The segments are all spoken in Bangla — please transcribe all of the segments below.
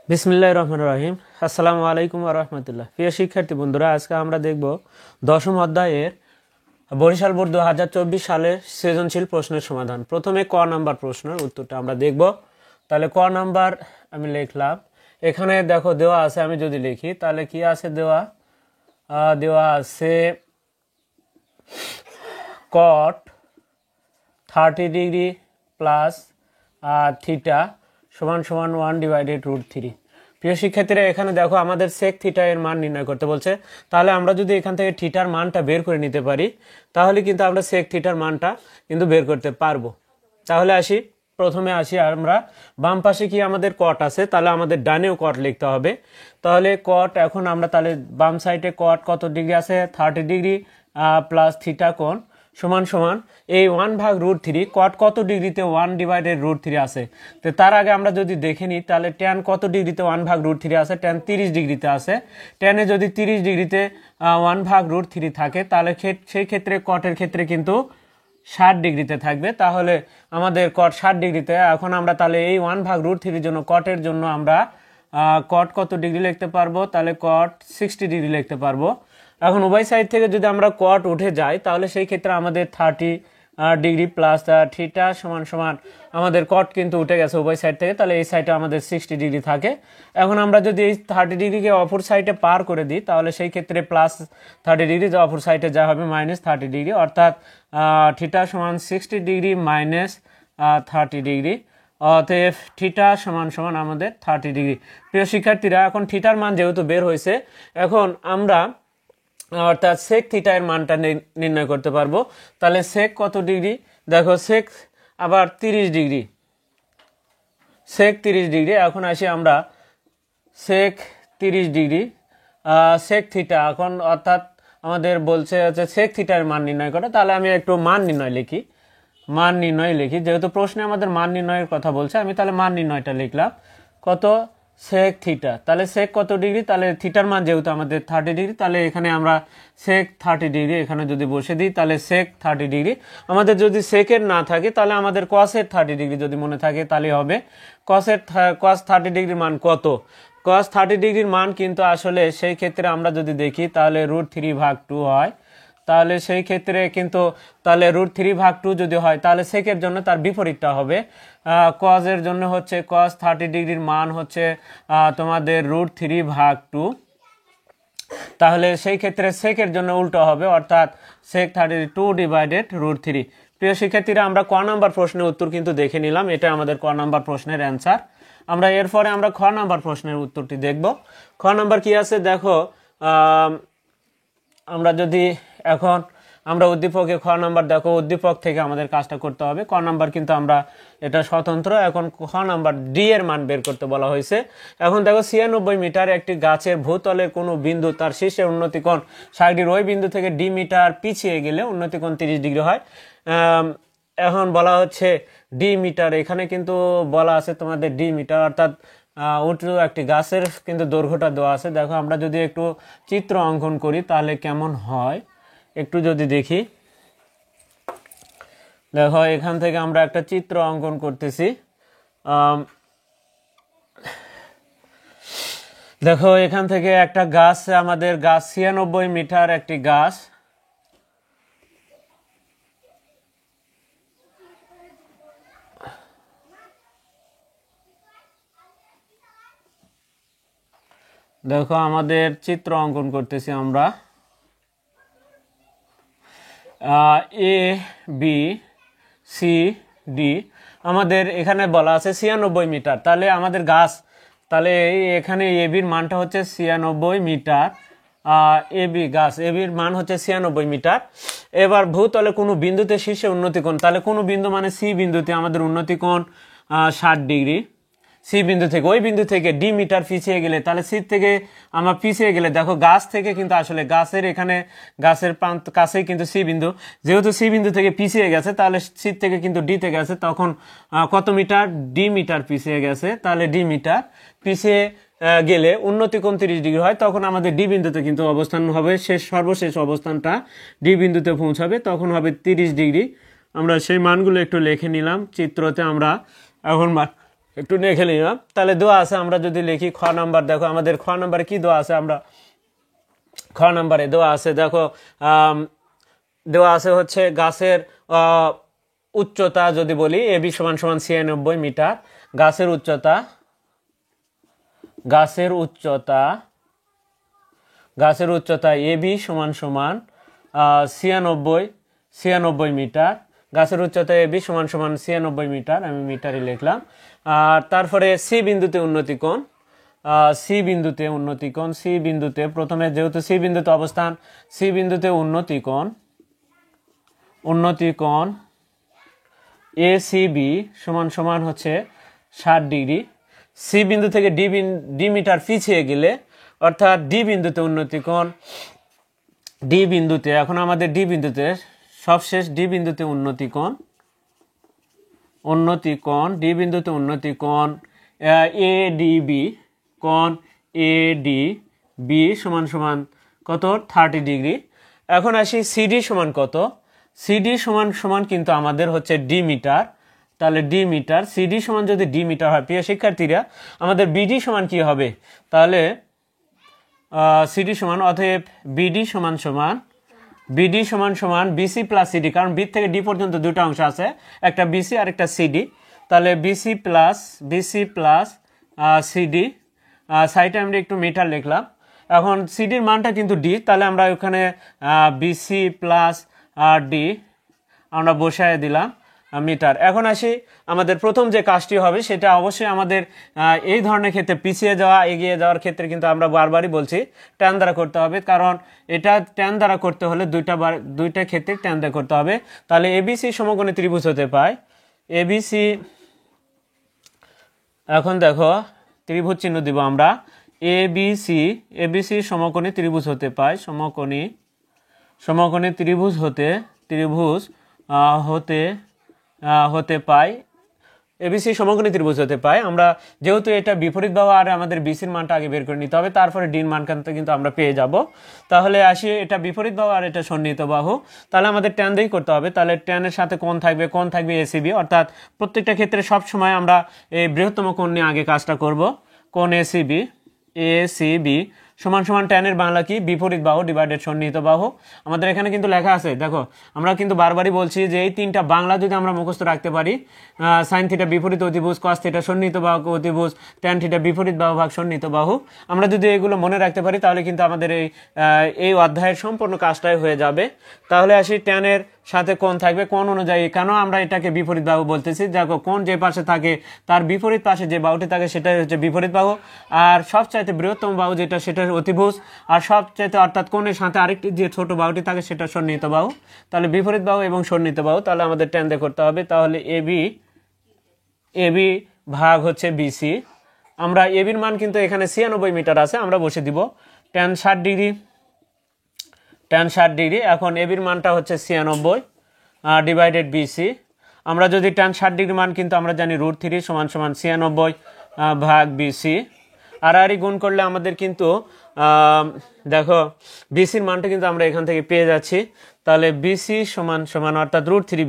বিসমিল্লাহির রহমানির রহিম। আসসালামু আলাইকুম ওয়া রাহমাতুল্লাহ। প্রিয় শিক্ষার্থী বন্ধুরা, আজকে আমরা দেখব দশম অধ্যায়ের বরিশাল বোর্ড 2024 সালের সৃজনশীল প্রশ্নের সমাধান। প্রথমে ক নাম্বার প্রশ্নের উত্তরটা আমরা দেখব। তাহলে ক নাম্বার আমি লিখলাম। এখানে দেখো দেওয়া আছে, আমি যদি লিখি তাহলে কি আছে দেওয়া আছে কট 30 ডিগ্রি প্লাস থিটা সমান সমান 1/√3। প্রিয় শিক্ষার্থীরা, এখানে দেখো আমাদের সেক থিটা এর মান নির্ণয় করতে বলছে। তাহলে আমরা যদি এখান থেকে থিটার মানটা বের করে নিতে পারি তাহলে কিন্তু আমরা সেক থিটার মানটা কিন্তু বের করতে পারবো। তাহলে প্রথমে আসি আমরা বাম পাশে কি আমাদের কট আছে, তাহলে আমাদের ডানেও কট লিখতে হবে। তাহলে কট এখন আমরা তাহলে বাম সাইডে কট কত ডিগ্রি আছে 30 ডিগ্রি প্লাস থিটা কোণ সমান সমান এই 1/√3। কট কত ডিগ্রিতে 1/√3 আছে, তো তার আগে আমরা যদি দেখে নিই তাহলে ট্যান কত ডিগ্রিতে 1/√3 আছে, ট্যান 30 ডিগ্রিতে আছে। ট্যানে যদি 30 ডিগ্রিতে 1/√3 থাকে তাহলে সেই ক্ষেত্রে কটের ক্ষেত্রে কিন্তু 60 ডিগ্রিতে থাকবে। তাহলে আমাদের কট 60 ডিগ্রিতে। এখন আমরা তাহলে এই 1/√3 জন্য কটের জন্য আমরা কট কত ডিগ্রি লিখতে পারবো, তাহলে কট 60 ডিগ্রি লিখতে পারবো। এখন উভয় সাইড থেকে যদি আমরা কট উঠে যাই তাহলে সেই ক্ষেত্রে আমাদের 30 ডিগ্রি প্লাস থিটা সমান সমান আমাদের কট কিন্তু উঠে গেছে উভয় সাইড থেকে, তাহলে এই সাইডে আমাদের 60 ডিগ্রি থাকে। এখন আমরা যদি এই 30 ডিগ্রিকে অপর সাইডে পার করে দিই তাহলে সেই ক্ষেত্রে প্লাস 30 ডিগ্রি, যা অপর সাইডে যা হবে -30 ডিগ্রি, অর্থাৎ থিটা সমান 60 ডিগ্রি মাইনাস 30 ডিগ্রি, অতএব থিটা সমান সমান আমাদের 30 ডিগ্রি। প্রিয় শিক্ষার্থীরা, এখন থিটার মান যেহেতু বের হয়েছে, এখন আমরা অর্থাৎ সেক থিটা এর মানটা নির্ণয় করতে পারবো। তাহলে সেক কত ডিগ্রি, দেখো সেক আবার 30 ডিগ্রি, সেক 30 ডিগ্রি। এখন আসি আমরা সেক 30 ডিগ্রি সেক থিটা, এখন অর্থাৎ আমাদের বলছে হচ্ছে সেক থিটার মান নির্ণয় করে। তাহলে আমি একটু মান নির্ণয় লিখি, যেহেতু প্রশ্নে আমাদের মান নির্ণয়ের কথা বলছে, আমি তাহলে মান নির্ণয়টা লিখলাম কত সেক থিটা। তাহলে সেক কত ডিগ্রি, তাহলে থিটার মান যেহেতু আমাদের 30 ডিগ্রি, তাহলে এখানে আমরা সেক 30 ডিগ্রি এখানে যদি বসে দিই তাহলে সেক 30 ডিগ্রি। আমাদের যদি সেকের না থাকে তাহলে আমাদের কসের 30 ডিগ্রি যদি মনে থাকে তাহলে হবে কস 30 ডিগ্রির মান কত। কস 30 ডিগ্রির মান কিন্তু আসলে সেই ক্ষেত্রে আমরা যদি দেখি তাহলে √3/2 হয়। তাহলে সেই ক্ষেত্রে কিন্তু তাহলে √3/2 যদি হয় তাহলে সেকের জন্য তার বিপরীতটা হবে। কজের জন্য হচ্ছে কস 30 ডিগ্রির মান হচ্ছে তোমাদের √3/2। তাহলে সেই ক্ষেত্রে সেকের জন্য উল্টো হবে, অর্থাৎ সেক 32/√3। প্রিয় শিক্ষার্থীরা, আমরা ক নাম্বার প্রশ্নের উত্তর কিন্তু দেখে নিলাম, এটা আমাদের ক নাম্বার প্রশ্নের অ্যান্সার। আমরা এরপরে আমরা খ নাম্বার প্রশ্নের উত্তরটি দেখব। খ নাম্বার কি আছে দেখো, আমরা যদি এখন আমরা উদ্দীপকে খ নাম্বার দেখো, উদ্দীপক থেকে আমাদের কাজটা করতে হবে। ক নাম্বার কিন্তু আমরা এটা স্বতন্ত্র। এখন খ নাম্বার ডি এর মান বের করতে বলা হয়েছে। এখন দেখো 96 মিটার একটি গাছের ভূতলের কোনো বিন্দু তার শীর্ষে উন্নতিকোণ 60 ডিগ্রি, ওই বিন্দু থেকে ডি মিটার পিছিয়ে গেলে উন্নতিকোণ 30 ডিগ্রি হয়। এখন বলা হচ্ছে ডি মিটার, এখানে কিন্তু বলা আছে তোমাদের ডি মিটার, অর্থাৎ উঁচু একটি গাছের কিন্তু দৈর্ঘ্যটা দেওয়া আছে। দেখো আমরা যদি একটু চিত্র অঙ্কন করি তাহলে কেমন হয় একটু যদি দেখি। দেখো এখান থেকে আমরা একটা চিত্র অঙ্কন করতেছি। দেখো এখান থেকে একটা গাছ, আমাদের গাছ 96 মিটার একটি গাছ। দেখো আমাদের চিত্র অঙ্কন করতেছি আমরা, এ বি সি ডি। আমাদের এখানে বলা আছে 96 মিটার, তাহলে আমাদের গাছ, তাহলে এখানে এবির মানটা হচ্ছে 96 মিটার। এবি গাছ, এবির মান হচ্ছে 96 মিটার। এবার ভূতলে কোনো বিন্দুতে শীর্ষে উন্নতিকোণ, তাহলে কোনো বিন্দু মানে সি বিন্দুতে আমাদের উন্নতিকোণ 60 ডিগ্রি। সি বিন্দু থেকে ওই বিন্দু থেকে ডি মিটার পিছিয়ে গেলে, তাহলে সি থেকে আমরা পিছিয়ে গেলে দেখো গাছ থেকে কিন্তু আসলে গাছের এখানে গাছের প্রান্ত কাছেই কিন্তু সি বিন্দু, যেহেতু সি বিন্দু থেকে পিছিয়ে গেছে তাহলে সি থেকে কিন্তু ডিতে গেছে, তখন কত মিটার, ডি মিটার পিছিয়ে গেছে। তাহলে ডি মিটার পিছিয়ে গেলে উন্নতিকোণ 30 ডিগ্রি হয়, তখন আমাদের ডি বিন্দুতে কিন্তু অবস্থান হবে, সর্বশেষ অবস্থানটা ডি বিন্দুতে পৌঁছাবে, তখন হবে 30 ডিগ্রি। আমরা সেই মানগুলো একটু লিখে নিলাম চিত্রতে। আমরা এখন একটু লিখে নিলাম। তাহলে দেওয়া আছে, আমরা যদি লিখি খ নাম্বার, দেখো আমাদের খ নাম্বারে কি দেওয়া আছে, আমরা খ নাম্বারে দেওয়া আছে, দেখো দেওয়া আছে হচ্ছে গাছের উচ্চতা যদি বলি এবি সমান সমান 96 মিটার, গাছের উচ্চতা এবি সমান সমান 96 মিটার, গাছের উচ্চতা এবি সমান সমান 96 মিটার, আমি মিটারে লিখলাম। আর তারপরে সি বিন্দুতে উন্নতি কোণ, সি বিন্দুতে প্রথমে যেহেতু সি বিন্দুতে অবস্থান, সি বিন্দুতে উন্নতি কোণ এ সি বি সমান সমান হচ্ছে 60 ডিগ্রি। সি বিন্দু থেকে ডি মিটার পিছিয়ে গেলে, অর্থাৎ ডি বিন্দুতে উন্নতি কোণ, ডি বিন্দুতে এখন আমাদের ডি বিন্দুতে সবশেষ ডি বিন্দুতে উন্নতি কোণ ডি বিন্দুতে উন্নতি কোণ এ ডি বি, কোণ এ ডি বি সমান সমান কত 30 ডিগ্রি। এখন আসি সিডি সমান কত, সিডি সমান সমান কিন্তু আমাদের হচ্ছে ডি মিটার, তাহলে ডি মিটার, সিডি সমান যদি ডি মিটার হয়, প্রিয় শিক্ষার্থীরা আমাদের বিডি সমান কি হবে, তাহলে সিডি সমান, অতএব বিডি সমান সমান বিসি প্লাস সিডি, কারণ বি থেকে ডি পর্যন্ত দুটো অংশ আছে, একটা বিসি আর একটা সিডি, তাহলে বিসি প্লাস সিডি, সাইডে আমরা একটু মিটার লিখলাম। এখন সিডির মানটা কিন্তু ডি, তাহলে আমরা ওখানে বিসি প্লাস ডি আমরা বসায় দিলাম মিটার। এখন আসি আমাদের প্রথম যে কাজটি হবে সেটা অবশ্যই আমাদের এই ধরনের ক্ষেত্রে পিছিয়ে যাওয়া এগিয়ে যাওয়ার ক্ষেত্রে কিন্তু আমরা বারবারই বলছি ট্যান দ্বারা করতে হবে, কারণ এটা ট্যান দ্বারা করতে হলে দুইটা ক্ষেত্রে ট্যান দ্বারা করতে হবে। তাহলে এবিসি সমকোণী ত্রিভুজ হতে পায়, এবিসি, এখন দেখো ত্রিভুজ চিহ্ন দিব আমরা, এবিসি সমকোণী ত্রিভুজ হতে পায়, সমকোণী ত্রিভুজ হতে পায়, এবিসি সমকোণী ত্রিভুজ হতে পায়। আমরা যেহেতু এটা বিপরীত বাহু আর আমাদের বিসির মানটা আগে বের করে নিতে হবে, তারপরে ডির মান কিন্তু আমরা পেয়ে যাব। তাহলে আসি এটা বিপরীত বাহু আর এটা সন্নিহিত বাহু, তাহলে আমাদের ট্যান দিয়েই করতে হবে। তাহলে ট্যানের সাথে কোণ থাকবে এসিবি, অর্থাৎ প্রত্যেকটা ক্ষেত্রে সব সময় আমরা এই বৃহত্তম কোণ নিয়ে আগে কাজটা করব। কোণ এসিবি সমান সমান ট্যানের বাংলা কি, বিপরীত বাহু ডিভাইডেড সন্নিহিত বাহু। আমাদের এখানে কিন্তু লেখা আছে, দেখো আমরা কিন্তু বারবারই বলছি যে এই তিনটা বাংলা যদি আমরা মুখস্থ রাখতে পারি, সাইন থিটা বিপরীত অতিভুজ, কস থিটা সন্নিহিত বাহু অতিভুজ, ট্যান থিটা বিপরীত বাহু ভাগ সন্নিহিত বাহু, আমরা যদি এগুলো মনে রাখতে পারি তাহলে কিন্তু আমাদের এই অধ্যায়ের সম্পূর্ণ কাজটাই হয়ে যাবে। তাহলে আসি ট্যানের সাথে কোণ থাকবে, কোণ অনুযায়ী কেন আমরা এটাকে বিপরীত বাহু বলতেছি, দেখো কোণ যে পাশে থাকে তার বিপরীত পাশে যে বাহুটি থাকে সেটাই হচ্ছে বিপরীত বাহু, আর সবচাইতে বৃহত্তম বাহু যেটা সেটা অতিভুজ, আর সবচাইতে অর্থাৎ কোণের সাথে আরেকটি যে ছোট বাহুটি থাকে সেটা সন্নিহিত বাহু। তাহলে বিপরীত বাহু এবং সন্নিহিত বাহু, তাহলে আমাদের ট্যান দিয়ে করতে হবে। তাহলে এবি ভাগ হচ্ছে বিসি, আমরা এবির মান কিন্তু এখানে 96 মিটার আছে, আমরা বসে দিব ট্যান 60 ডিগ্রি। এখন এবির মানটা হচ্ছে 96 ডিভাইডেড বিসি, আমরা যদি ট্যান 60 ডিগ্রি মান কিন্তু আমরা জানি √3 সমান সমান 96 ভাগ বিসি, আর গুণ করলে আমাদের কিন্তু দেখো বিসির মানটা কিন্তু আমরা এখান থেকে পেয়ে যাচ্ছি। তাহলে বিসি সমান সমান অর্থাৎ √3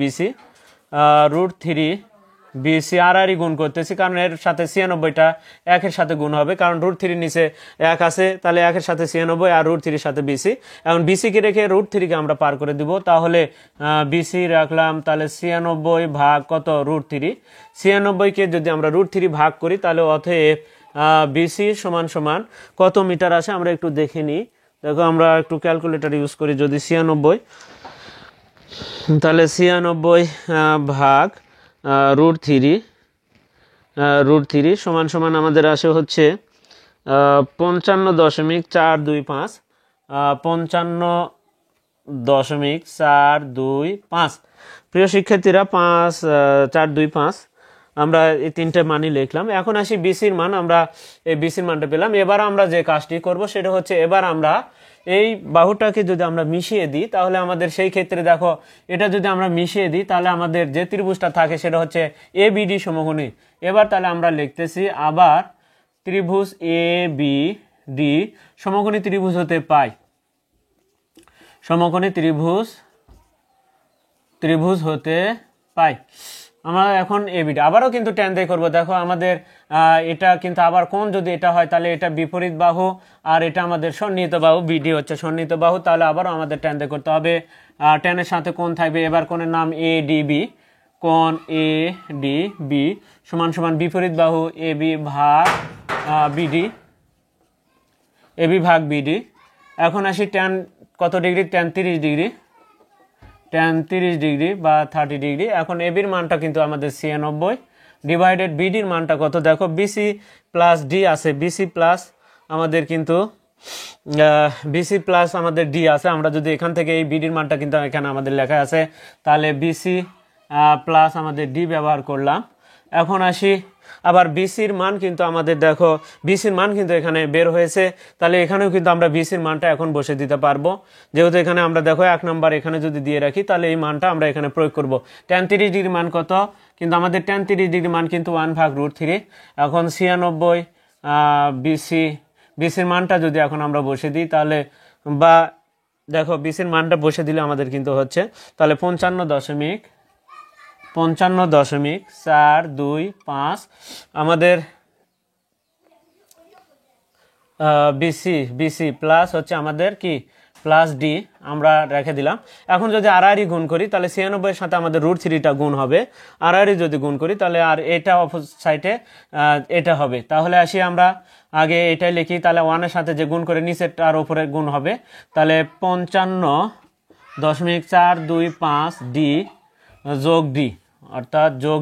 বিসি আর গুণ করতেছি, কারণ এর সাথে 96টা একের সাথে গুণ হবে, কারণ √3 নিচে 1 আছে, তাহলে একের সাথে 96 আর √3 সাথে বিসি। এখন বিসিকে রেখে √3কে আমরা পার করে দিব, তাহলে বিসি রাখলাম, তাহলে 96 ভাগ কত √3, 96কে যদি আমরা √3 ভাগ করি তাহলে অতএব বিসি সমান সমান কত মিটার আসে আমরা একটু দেখে নিই। দেখো আমরা একটু ক্যালকুলেটর ইউজ করি, যদি 96, তাহলে 96 ভাগ √3 সমান সমান আমাদের আসে হচ্ছে 55.425, 55.425। প্রিয় শিক্ষার্থীরা 425 আমরা এই তিনটে মানই লিখলাম। এখন আসি বিসির মান, আমরা এই বিসির মানটা পেলাম। এবার আমরা যে কাজটি করব সেটা হচ্ছে, এবার আমরা এই বাহুটাকে যদি আমরা মিশিয়ে দিই তাহলে আমাদের সেই ক্ষেত্রে দেখো এটা যদি আমরা মিশিয়ে দিই তাহলে আমাদের যে ত্রিভুজটা থাকে সেটা হচ্ছে এবিডি সমকোণী। এবার তাহলে আমরা লিখতেছি আবার ত্রিভুজ এবিডি সমকোণী ত্রিভুজ হতে পায়, সমকোণী ত্রিভুজ হতে পায়। আমরা এখন এবিডি আবারও কিন্তু ট্যান দিয়ে করবো। দেখো আমাদের এটা কিন্তু আবার কোণ যদি এটা হয় তাহলে এটা বিপরীত বাহু, আর এটা আমাদের সন্নিহিত বাহু, বিডি হচ্ছে সন্নিহিত বাহু, তাহলে আবারও আমাদের ট্যান দিয়ে করতে হবে। ট্যানের সাথে কোণ থাকবে, এবার কোণের নাম এডিবি, কোণ এডিবি সমান সমান বিপরীত বাহু এবি ভাগ বিডি, এবি ভাগ বিডি। এখন আসি ট্যান কত degree, tan 30 degree, tan 30 degree বা 30 ডিগ্রি। এখন এবির মানটা কিন্তু আমাদের 96 ডিভাইডেড বিডির মানটা কত, দেখো বিসি প্লাস ডি আছে, বিসি প্লাস আমাদের কিন্তু বিসি প্লাস আমাদের ডি আছে। আমরা যদি এখান থেকে এই বিডির মানটা কিন্তু এখানে আমাদের লেখা আছে, তাহলে বিসি প্লাস আমাদের ডি ব্যবহার করলাম। এখন আসি আবার বিসির মান কিন্তু আমাদের দেখো বিসির মান কিন্তু এখানে বের হয়েছে, তাহলে এখানেও কিন্তু আমরা বিসির মানটা এখন বসে দিতে পারবো, যেহেতু এখানে আমরা দেখো 1 নম্বর এখানে যদি দিয়ে রাখি তাহলে এই মানটা আমরা এখানে প্রয়োগ করব। ট্যান 30 ডিগ্রি মান কত, কিন্তু আমাদের ট্যান 30 ডিগ্রি মান কিন্তু 1/√3। এখন 96 বিসির মানটা যদি এখন আমরা বসে দিই তাহলে, বা দেখো বিসির মানটা বসে দিলে আমাদের কিন্তু হচ্ছে তাহলে 55.425 আমাদের বিসি প্লাস হচ্ছে আমাদের কি প্লাস ডি আমরা রেখে দিলাম। এখন যদি আড়াআড়ি গুণ করি তাহলে 96 এর সাথে আমাদের √3টা গুণ হবে, আড়াআড়ি যদি গুণ করি তাহলে আর এটা অপোজিট সাইডে এটা হবে। তাহলে আসি আমরা আগে এটাই লিখি, তাহলে 1 এর সাথে যে গুণ করে নিচেরটার উপরে গুণ হবে, তাহলে 55.425 ডি যোগ ডি, অর্থাৎ যোগ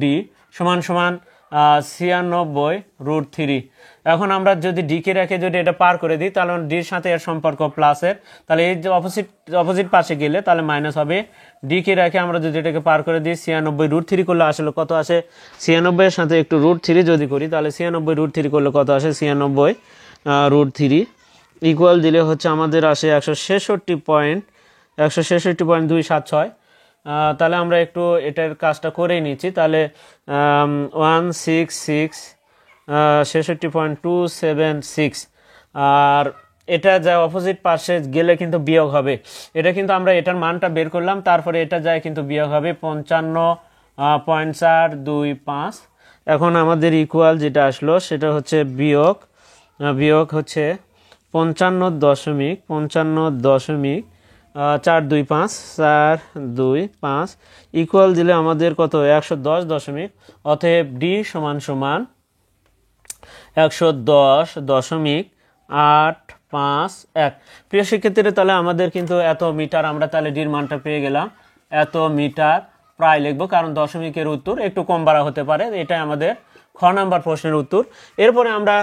ডি সমান সমান 96√3। এখন আমরা যদি ডিকে রেখে যদি এটা পার করে দিই তাহলে ডির সাথে এর সম্পর্ক প্লাসের, তাহলে এই যে অপোজিট পাশে গেলে তাহলে মাইনাস হবে। ডিকে রেখে আমরা যদি এটাকে পার করে দিই 96√3 করলে আসলে কত আসে, 96 এর সাথে একটু √3 যদি করি তাহলে 96√3 করলে কত আসে, 96√3 ইকুয়াল দিলে হচ্ছে আমাদের আসে 166.276। তাহলে আমরা একটু এটার কাজটা করেই নিচ্ছি, তাহলে 166.276, আর এটা যা অপোজিট পাশে গেলে কিন্তু বিয়োগ হবে। এটা কিন্তু আমরা এটার মানটা বের করলাম, তারপরে এটা যায় কিন্তু বিয়োগ হবে 55.425। এখন আমাদের ইকুয়াল যেটা আসলো সেটা হচ্ছে বিয়োগ হচ্ছে 55.425 ইকুয়াল দিলে আমাদের কত 110 অতএব ডি সমান সমান 110.851। প্রিয় শিক্ষার্থীরা, তাহলে আমাদের কিন্তু এত মিটার আমরা তাহলে ডির মানটা পেয়ে গেলাম, এত মিটার প্রায় লিখবো, কারণ দশমিকের উত্তর একটু কম বাড়া হতে পারে। এটাই আমাদের খ নাম্বার প্রশ্নের উত্তর। এরপরে আমরা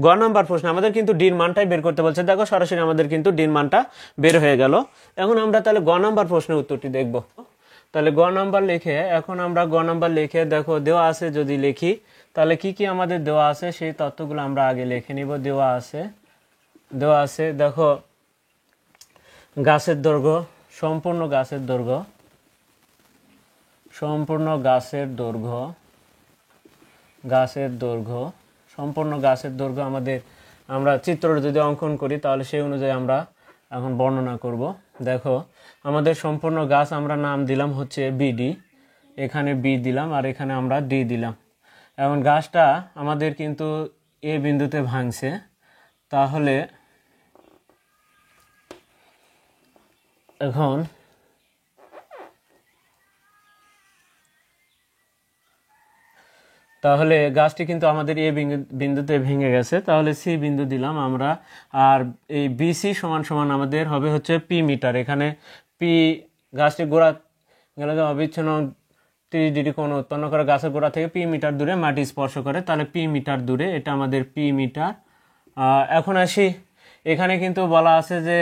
গ নাম্বার প্রশ্ন, আমাদের কিন্তু ডির মানটাই বের করতে বলছে। দেখো সরাসরি আমাদের কিন্তু ডির মানটা বের হয়ে গেল। এখন আমরা তাহলে গ নাম্বার প্রশ্নের উত্তরটি দেখব। তাহলে গ নাম্বার লিখে, এখন আমরা গ নাম্বার লিখে দেখো দেওয়া আছে যদি লিখি তাহলে কি কি আমাদের দেওয়া আছে সেই তথ্যগুলো আমরা আগে লিখে নিব। দেওয়া আছে দেখো গাছের দৈর্ঘ্য, সম্পূর্ণ গাছের দৈর্ঘ্য সম্পূর্ণ গাছের দৈর্ঘ্য আমাদের, আমরা চিত্র যদি অঙ্কন করি তাহলে সেই অনুযায়ী আমরা এখন বর্ণনা করব। দেখো আমাদের সম্পূর্ণ গাছ আমরা নাম দিলাম হচ্ছে বিডি, এখানে বি দিলাম আর এখানে আমরা ডি দিলাম। এখন গাছটা আমাদের কিন্তু এ বিন্দুতে ভাঙছে, তাহলে এখন গাছটি কিন্তু আমাদের এ বিন্দুতে ভেঙে গেছে, তাহলে সি বিন্দু দিলাম আমরা। আর এই বিসি সমান সমান আমাদের হবে হচ্ছে পি মিটার। এখানে পি গাছটি গোড়া গেলে অবিচ্ছিন্ন 30 ডিগ্রি কোণ উৎপন্ন করে গাছের গোড়া থেকে পি মিটার দূরে মাটি স্পর্শ করে, তাহলে পি মিটার দূরে, এটা আমাদের পি মিটার। এখন আসি, এখানে কিন্তু বলা আছে যে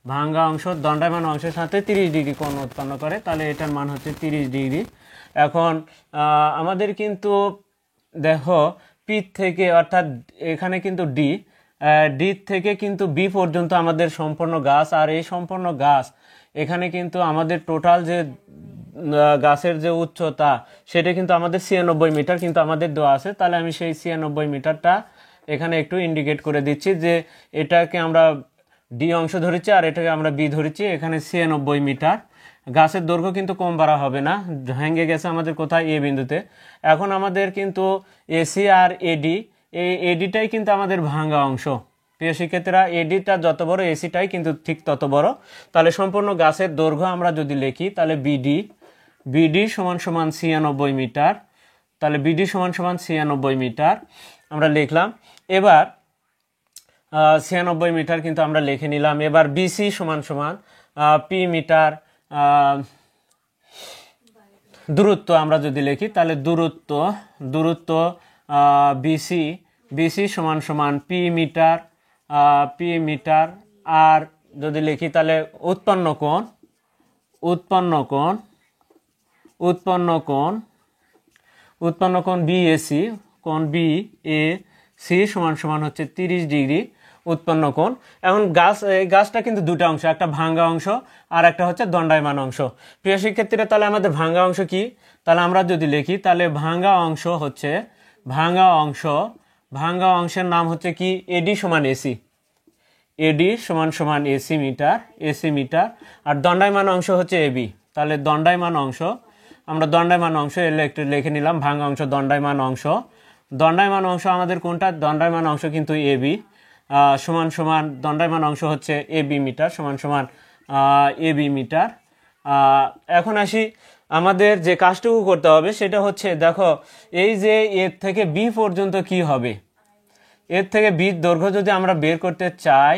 ভাঙ্গা অংশ দণ্ডায়মান অংশের সাথে 30 ডিগ্রি কোণ উৎপন্ন করে, তাহলে এটার মান হচ্ছে 30 ডিগ্রি। এখন আমাদের কিন্তু দেখো পি থেকে, অর্থাৎ এখানে কিন্তু ডি থেকে কিন্তু বি পর্যন্ত আমাদের সম্পূর্ণ গাছ, আর এই সম্পূর্ণ গাছ এখানে কিন্তু আমাদের টোটাল যে গাছের যে উচ্চতা সেটা কিন্তু আমাদের 96 মিটার কিন্তু আমাদের দেওয়া আছে। তাহলে আমি সেই 96 মিটারটা এখানে একটু ইন্ডিকেট করে দিচ্ছি যে এটাকে আমরা ডি অংশ ধরেছি আর এটাকে আমরা বি ধরেছি। এখানে 96 মিটার, গাছের দৈর্ঘ্য কিন্তু কম বাড়া হবে না, ভেঙে গেছে আমাদের কোথায় এ বিন্দুতে। এখন আমাদের কিন্তু এসি আর এডি, এই এডিটাই কিন্তু আমাদের ভাঙা অংশ। প্রিয় শিক্ষার্থীরা, এডিটা যত বড় এসিটাই কিন্তু ঠিক তত বড়। তাহলে সম্পূর্ণ গাছের দৈর্ঘ্য আমরা যদি লিখি তাহলে বিডি, বিডি সমান সমান 96 মিটার। তাহলে বিডি সমান সমান 96 মিটার আমরা লিখলাম। এবার 96 মিটার কিন্তু আমরা লিখে নিলাম। এবার বিসি সমান সমান পি মিটার দূরত্ব আমরা যদি লিখি তাহলে দূরত্ব বিসি, বিসি সমান সমান পি মিটার, পি মিটার। আর যদি লিখি তাহলে উৎপন্ন কোণ, উৎপন্ন কোণ, উৎপন্ন কোণ, উৎপন্ন কোণ বিএসি, কোণ বি এ সি সমান সমান হচ্ছে 30 ডিগ্রি উৎপন্ন কোণ। এখন এই গাছটা কিন্তু দুটো অংশ, একটা ভাঙ্গা অংশ আর একটা হচ্ছে দণ্ডায়মান অংশ। প্রিয় শিক্ষার্থীরা, তাহলে আমাদের ভাঙ্গা অংশ কি? তাহলে আমরা যদি লিখি তাহলে ভাঙ্গা অংশ হচ্ছে, ভাঙ্গা অংশের নাম হচ্ছে কি? এডি সমান এসি, এডি সমান সমান এসি মিটার, এসি মিটার। আর দণ্ডায়মান অংশ হচ্ছে এবি। তাহলে দণ্ডায়মান অংশ, আমরা দণ্ডায়মান অংশ একটু লিখে নিলাম, ভাঙ্গা অংশ দণ্ডায়মান অংশ। দণ্ডায়মান অংশ আমাদের কোনটা? দণ্ডায়মান অংশ কিন্তু এবি সমান সমান, দণ্ডায়মান অংশ হচ্ছে এবি মিটার সমান সমান এবি মিটার। এখন আসি, আমাদের যে কাজটুকু করতে হবে সেটা হচ্ছে, দেখো এই যে এর থেকে বি পর্যন্ত কি হবে, এর থেকে বির দৈর্ঘ্য যদি আমরা বের করতে চাই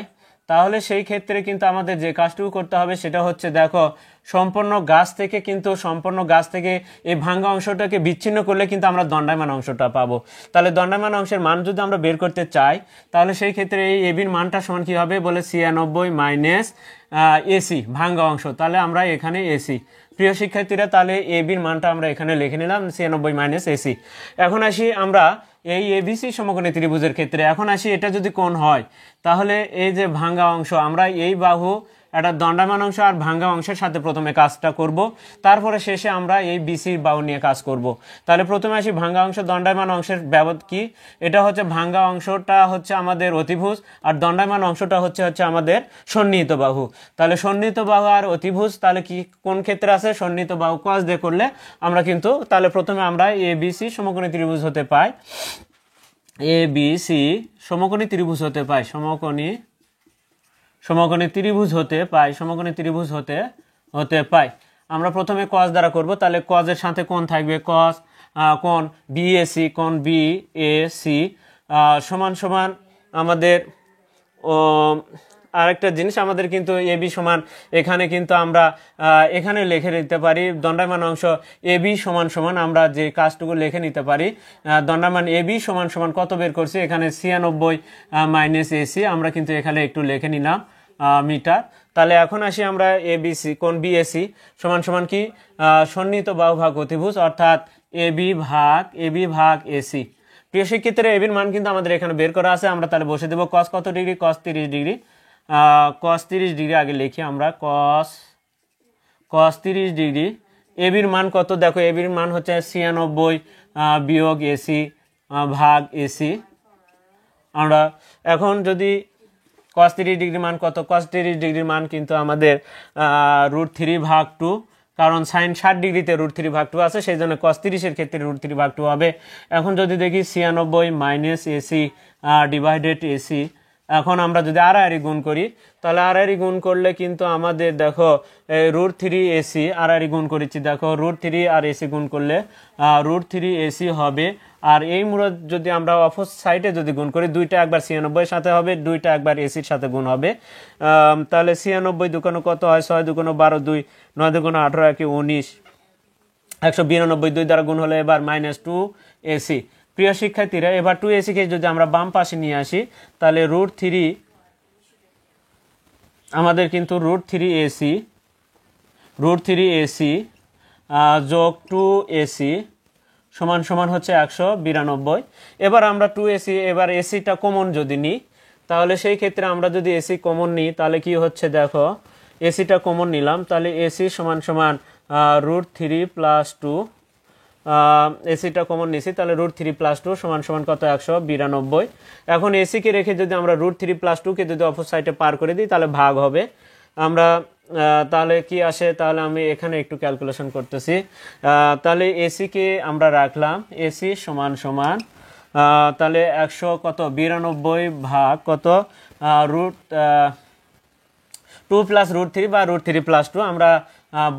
তাহলে সেই ক্ষেত্রে কিন্তু আমাদের যে কাজটুকু করতে হবে সেটা হচ্ছে, দেখো সম্পূর্ণ গাছ থেকে কিন্তু, সম্পূর্ণ গাছ থেকে এই ভাঙ্গা অংশটাকে বিচ্ছিন্ন করলে কিন্তু আমরা দণ্ডায়মান অংশটা পাবো। তাহলে দণ্ডায়মান অংশের মান যদি আমরা বের করতে চাই তাহলে সেই ক্ষেত্রে এই এবির মানটা সমান কী হবে বলে 96 মাইনাস এসি ভাঙ্গা অংশ। তাহলে আমরা এখানে এসি। প্রিয় শিক্ষার্থীরা, তাহলে এবির মানটা আমরা এখানে লিখে নিলাম 96 মাইনাস এসি। এখন আসি আমরা এই এবিসি সমকোণী ত্রিভুজের ক্ষেত্রে। এখন আসি, এটা যদি কোণ হয় তাহলে এই যে ভাঙ্গা অংশ, আমরা এই বাহু একটা দণ্ডায়মান অংশ আর ভাঙ্গা অংশের সাথে প্রথমে কাজটা করব, তারপরে শেষে আমরা এই বিসির বাহু নিয়ে কাজ করব। তাহলে প্রথমে আসি ভাঙ্গা অংশ দণ্ডায়মান অংশের ব্যবধান কি? এটা হচ্ছে ভাঙ্গা অংশটা হচ্ছে আমাদের অতিভুজ আর দণ্ডায়মান অংশটা হচ্ছে আমাদের সন্নিহিত বাহু। তাহলে সন্নিহিত বাহু আর অতিভুজ তাহলে কি কোন ক্ষেত্রে আছে? সন্নিহিত বাহু কস দিয়ে করলে আমরা কিন্তু, তাহলে প্রথমে আমরা এ বিসি সমকোণী ত্রিভুজ হতে পাই, এ বিসি সমকোণী ত্রিভুজ হতে পাই, সমকোণী ত্রিভুজ হতে পাই, সমকোণী ত্রিভুজ হতে পাই। আমরা প্রথমে কস দ্বারা করব। তাহলে কজের সাথে কোণ থাকবে, কস কোণ বিএসি, কোণ বিএসি সমান সমান আমাদের আরেকটা জিনিস, আমাদের কিন্তু এবি সমান, এখানে কিন্তু আমরা এখানে লিখে নিতে পারি দণ্ডায়মান অংশ এবি সমান সমান, আমরা যে কাজটুকু লিখে নিতে পারি দণ্ডায়মান এবি সমান সমান কত বের করছি এখানে 96 মাইনাস এসি, আমরা কিন্তু এখানে একটু লিখে নিলাম মিটার। তাহলে এখন আসি আমরা এবিসি, কোণ বিএসি সমান সমান কি? সন্নিহিত বাহু ভাগ অতিভুজ, অর্থাৎ এবি ভাগ এসি। প্রিয় শিক্ষার্থীরা, এবির মান কিন্তু আমাদের এখানে বের করা আছে। আমরা তাহলে বসে দেবো কস কত ডিগ্রি? কস 30 ডিগ্রি। কস 30 ডিগ্রি আগে লিখি আমরা, কস 30 ডিগ্রি। এবির মান কত? দেখো এবির মান হচ্ছে 96 বিয়োগ এসি ভাগ এসি। আমরা এখন যদি কস 30 ডিগ্রি মান কত? কস 30 ডিগ্রির মান কিন্তু আমাদের √3 ভাগ 2, কারণ সাইন 60 ডিগ্রিতে √3 ভাগ 2 আছে, সেই জন্য কস 30-এর ক্ষেত্রে √3 ভাগ 2 হবে। এখন যদি দেখি 96 মাইনাস এসি ডিভাইডেড এসি, এখন আমরা যদি আড়াআড়ি গুণ করি তাহলে আড়াআড়ি গুণ করলে কিন্তু আমাদের দেখো √3 এসি আড়াআড়ি গুণ করেছি, দেখো √3 আর এসি গুণ করলে √3 এসি হবে। আর এই মূলত যদি আমরা অপোজ সাইডে যদি গুণ করি, দুইটা একবার 96 সাথে হবে, দুইটা একবার এসির সাথে গুণ হবে। তাহলে 96 দুকোনো কত হয়? 6 দুকোনো 12, 2 9 দুকোনো 18, 1 19, 192 2 দ্বারা গুণ হলে এবার -2 এসি। প্রিয় শিক্ষার্থীরা, এবার 2 এসিকে যদি আমরা বাম পাশে নিয়ে আসি তাহলে √3 আমাদের কিন্তু √3 এসি যোগ 2 এসি সমান সমান হচ্ছে 192। এবার আমরা 2 এসি, এবার এসিটা কমন যদি নিই তাহলে সেই ক্ষেত্রে আমরা যদি এসি কমন নিই তাহলে কি হচ্ছে, দেখো এসিটা কমন নিলাম, তাহলে এসি সমান সমান √3 প্লাস 2, এসিটা কমন নিছি তাহলে √3 প্লাস 2 সমান সমান কত? 192। এখন এসিকে রেখে যদি আমরা √3 প্লাস 2কে যদি অপর সাইডে পার করে দিই তাহলে ভাগ হবে। আমরা তাহলে কি আসে, তাহলে আমি এখানে একটু ক্যালকুলেশন করতেছি। তাহলে এসিকে আমরা রাখলাম এসি সমান সমান তাহলে 192 ভাগ কত রুট 2 প্লাস √3 বা √3 প্লাস 2। আমরা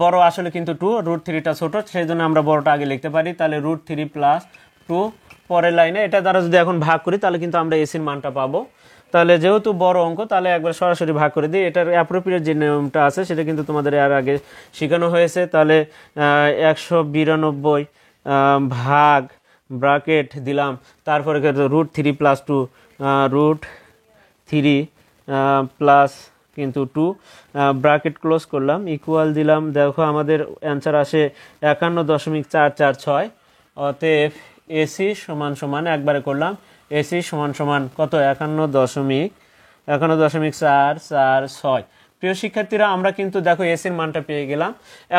বড় আসলে কিন্তু 2, √3টা ছোট, সেই জন্য আমরা বড়টা আগে লিখতে পারি। তাহলে √3 প্লাস 2 পরের লাইনে এটা দ্বারা যদি এখন ভাগ করি তাহলে কিন্তু আমরা এসির মানটা পাবো। তাহলে যেহেতু বড় অঙ্ক তাহলে একবার সরাসরি ভাগ করে দিই। এটার অ্যাপ্রোপ্রিয়েট যে নিয়মটা আছে সেটা কিন্তু তোমাদের এর আগে শেখানো হয়েছে। তাহলে 192 ভাগ ব্র্যাকেট দিলাম, তারপরে √3 প্লাস 2 √3 প্লাস কিন্তু 2 ব্র্যাকেট ক্লোজ করলাম, ইকুয়াল দিলাম। দেখো আমাদের অ্যান্সার আসে 51.446। অতএব এসি সমান সমান একবারে করলাম, এসি সমান সমান কত 51.446। প্রিয় শিক্ষার্থীরা, আমরা কিন্তু দেখো এসির মানটা পেয়ে গেলাম।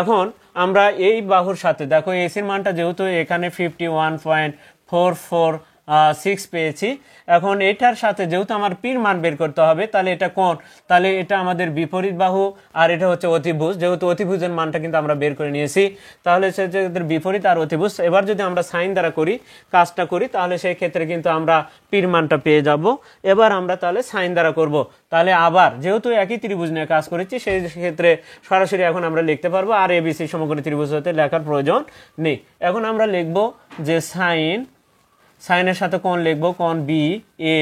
এখন আমরা এই বাহুর সাথে দেখো এসির মানটা যেহেতু এখানে 51.446 পেয়েছি, এখন এটার সাথে যেহেতু আমার পির মান বের করতে হবে, তাহলে এটা কোণ, তাহলে এটা আমাদের বিপরীত বাহু আর এটা হচ্ছে অতিভুজ। যেহেতু অতিভুজের মানটা কিন্তু আমরা বের করে নিয়েছি, তাহলে সেটা বিপরীত আর অতিভুজ। এবার যদি আমরা সাইন দ্বারা করি কাজটা করি তাহলে সেই ক্ষেত্রে কিন্তু আমরা পির মানটা পেয়ে যাব। এবার আমরা তাহলে সাইন দ্বারা করব। তাহলে আবার যেহেতু একই ত্রিভুজ নিয়ে কাজ করেছি সেই ক্ষেত্রে সরাসরি এখন আমরা লিখতে পারবো, আর এবিসি সমকোণী ত্রিভুজ হতে লেখার প্রয়োজন নেই। এখন আমরা লিখব যে সাইনের সাথে কোণ লিখবো, কোণ বি এ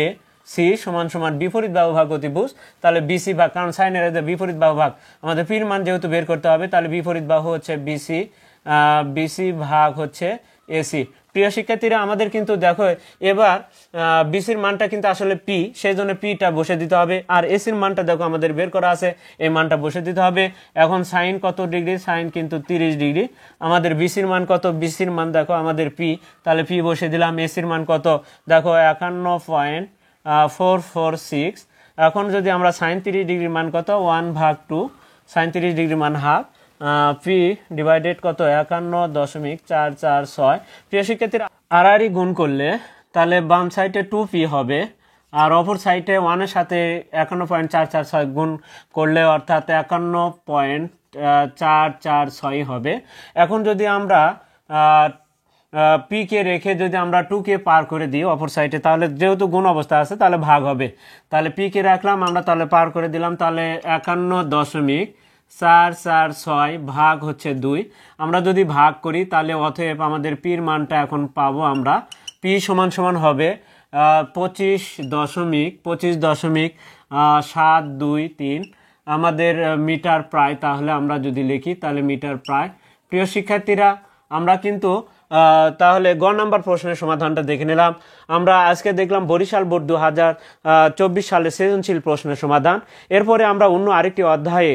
সি সমান সমান বিপরীত বাহু ভাগ অতিভুজ। তাহলে বিসি ভাগ, কারণ সাইনের বিপরীত বাহু ভাগ আমাদের পির মান যেহেতু বের করতে হবে, তাহলে বিপরীত বাহু হচ্ছে বিসি ভাগ হচ্ছে এসি। প্রিয় শিক্ষার্থীরা, আমাদের কিন্তু দেখো এবার বিসির মানটা কিন্তু আসলে পি, সেই জন্য পিটা বসে দিতে হবে। আর এসির মানটা দেখো আমাদের বের করা আছে, এই মানটা বসে দিতে হবে। এখন সাইন কত ডিগ্রি, সাইন কিন্তু 30 ডিগ্রি। আমাদের বিসির মান কত, বিসির মান দেখো আমাদের পি, তাহলে পি বসে দিলাম। এসির মান কত দেখো 51.446। এখন যদি আমরা সাইন 30 ডিগ্রির মান কত 1/2, সাইন 30 ডিগ্রির মান হাফ, পি ডিভাইডেড কত 51.446। প্রিয় শিক্ষার্থীরা, আর গুণ করলে তাহলে বাম সাইডে 2p হবে, আর অপর সাইডে 1-এর সাথে 51.446 গুণ করলে অর্থাৎ 51.446 হবে। এখন যদি আমরা পি কে রেখে যদি আমরা 2কে পার করে দিই অপর সাইডে, তাহলে যেহেতু গুণ অবস্থা আছে তাহলে ভাগ হবে। তাহলে পি কে রাখলাম আমরা, তাহলে পার করে দিলাম, তাহলে 51.446 ভাগ হচ্ছে 2। আমরা যদি ভাগ করি তাহলে অতএব আমাদের পির মানটা এখন পাবো আমরা, পি সমান সমান হবে 25.723 আমাদের মিটার প্রায়। তাহলে আমরা যদি লিখি তাহলে মিটার প্রায়। প্রিয় শিক্ষার্থীরা, আমরা কিন্তু তাহলে গ নাম্বার প্রশ্নের সমাধানটা দেখে নিলাম। আমরা আজকে দেখলাম বরিশাল বোর্ড 2024 সালের সৃজনশীল প্রশ্নের সমাধান। এরপরে আমরা অন্য আরেকটি অধ্যায়ে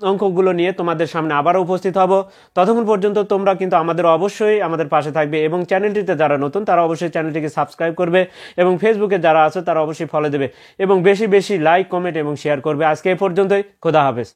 অঙ্কগুলো নিয়ে তোমাদের সামনে আবারও উপস্থিত হব। ততক্ষণ পর্যন্ত তোমরা কিন্তু অবশ্যই আমাদের পাশে থাকবে, এবং চ্যানেলটিতে যারা নতুন তারা অবশ্যই চ্যানেলটিকে সাবস্ক্রাইব করবে, এবং ফেসবুকে যারা আছে তারা অবশ্যই ফলো দেবে, এবং বেশি বেশি লাইক, কমেন্ট এবং শেয়ার করবে। আজকে এই পর্যন্তই, খোদা হাফেজ।